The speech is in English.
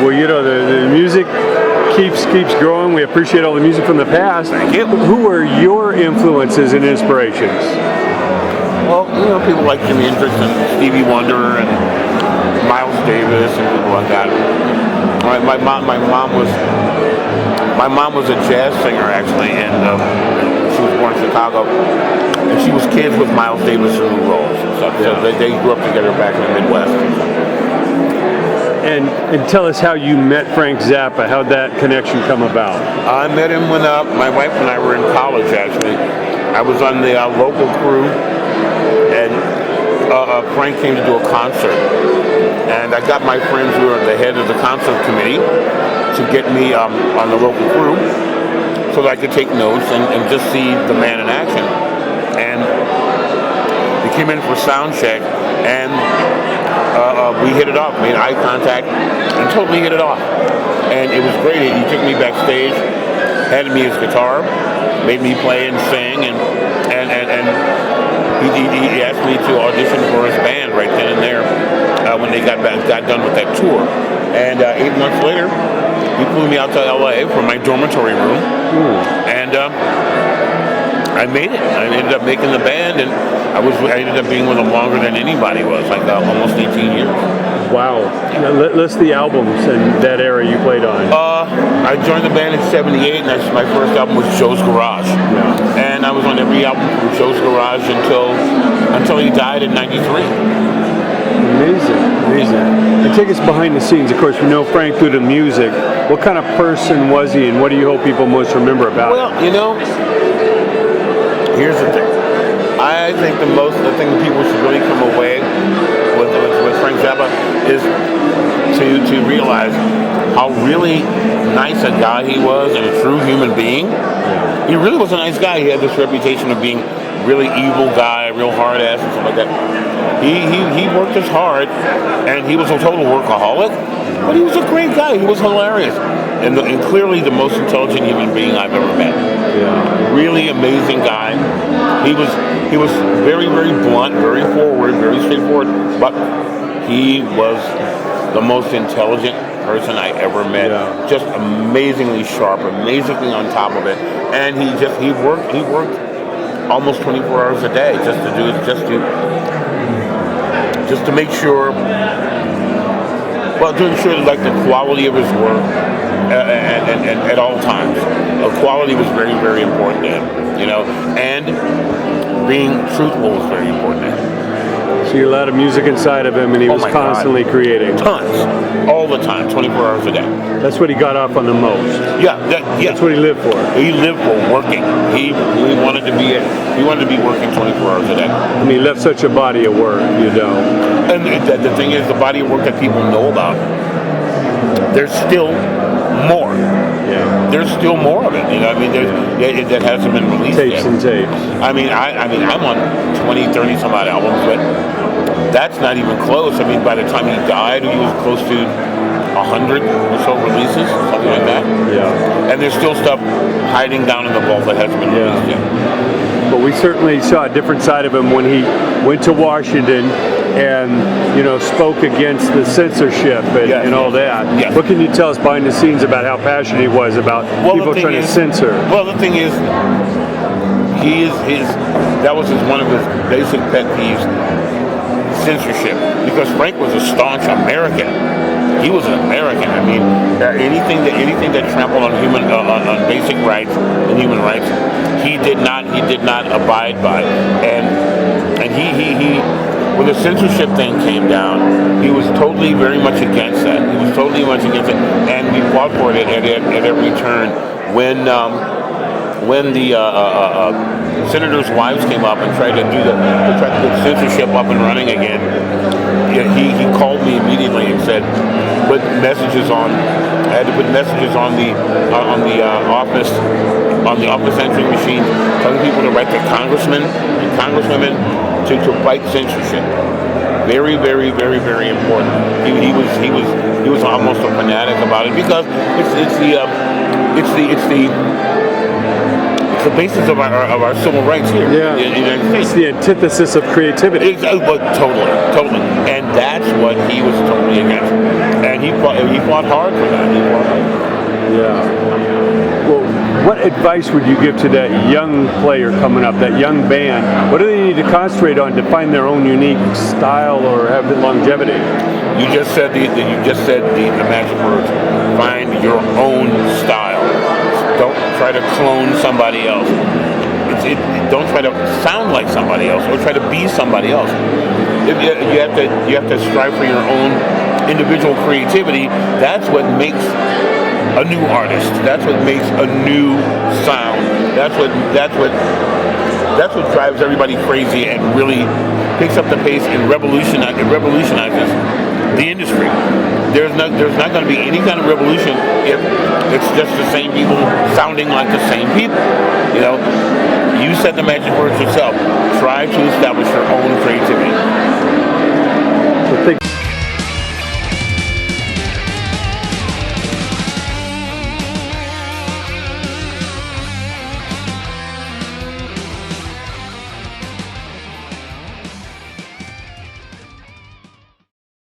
Well, you know, the music keeps growing. We appreciate all the music from the past. Thank you. Who are your influences and inspirations? Well, you know, people like Jimi Hendrix and Stevie Wonder and Miles Davis and people like that. My mom was a jazz singer actually, and she was born in Chicago, and she was kids with Miles Davis and Lou Rawls and stuff. So they grew up together back in the Midwest. And tell us how you met Frank Zappa. How'd that connection come about? I met him when my wife and I were in college. Actually, I was on the local crew, and Frank came to do a concert. And I got my friends who were the head of the concert committee to get me on the local crew so that I could take notes and just see the man in action. And we came in for sound check, and we hit it off, made eye contact, and totally hit it off. And it was great. He took me backstage, handed me his guitar, made me play and sing, and he asked me to audition for his band right then and there when they got done with that tour. And 8 months later, he flew me out to LA from my dormitory room, and I made it. I ended up making the band, and I ended up being with them longer than anybody was, like almost 18 years. Wow. Now, list the albums in that era you played on. I joined the band in '78, and my first album was Joe's Garage. Yeah. And I was on every album from Joe's Garage until he died in '93. Amazing. And take us behind the scenes. Of course, we know Frank through the music. What kind of person was he, and what do you hope people most remember about him? Well, you know, here's the thing. I think the thing that people should really come away with Frank Zappa is to realize how really nice a guy he was and a true human being. He really was a nice guy. He had this reputation of being a really evil guy, a real hard ass and stuff like that. He worked as hard, and he was a total workaholic, but he was a great guy. He was hilarious, and clearly the most intelligent human being I've ever met. Yeah. Really amazing guy. He was very, very blunt, very forward, very straightforward, but he was the most intelligent person I ever met. Yeah. Just amazingly sharp, amazingly on top of it, and he worked almost 24 hours a day just to make sure, to ensure like the quality of his work and at all times. Quality was very, very important to him, you know, and being truthful was very important to him. So you let a music inside of him, and he was constantly creating. Tons, all the time, 24 hours a day. That's what he got off on the most. Yeah. That's what he lived for. He lived for working. He wanted to be working 24 hours a day. I mean, he left such a body of work, you know. And the thing is, the body of work that people know about, there's still more. Yeah. There's still more of it. You know, I mean, that hasn't been released tapes yet. And tapes. I mean, I'm on 20, 30 some odd albums, but that's not even close. I mean, by the time he died, he was close to 100 or so releases, something like that. Yeah. And there's still stuff hiding down in the vault that hasn't been released yet. But we certainly saw a different side of him when he went to Washington and, you know, spoke against the censorship and all that. Yes. What can you tell us behind the scenes about how passionate he was about people trying to censor? Well, the thing is, that was one of his basic pet peeves, censorship, because Frank was a staunch American. He was an American. I mean, anything that trampled on on basic rights and human rights, he did not abide by. And he when the censorship thing came down, he was totally very much against that. He was totally much against it, and we fought for it at every turn. When the senators' wives came up and tried to get censorship up and running again, he called me immediately and said, I had to put messages on the office entry machine, telling people to write to congressmen and congresswomen to fight censorship. Very, very, very, very important. He was almost a fanatic about it, because it's the basis of our civil rights here. Yeah. In the United States. It's the antithesis of creativity. Totally. And that's what he was totally against. And he he fought hard for that. He fought hard. Yeah. Well, what advice would you give to that young player coming up, that young band? What do they need to concentrate on to find their own unique style or have the longevity? You just said the magic words. Find your own style. Don't try to clone somebody else. Don't try to sound like somebody else or try to be somebody else. You have to strive for your own individual creativity. That's what makes a new artist. That's what makes a new sound. That's what drives everybody crazy and really picks up the pace and revolutionizes the industry. There's not going to be any kind of revolution if it's just the same people sounding like the same people. You know, you said the magic words yourself. Try to establish your own creativity. Well,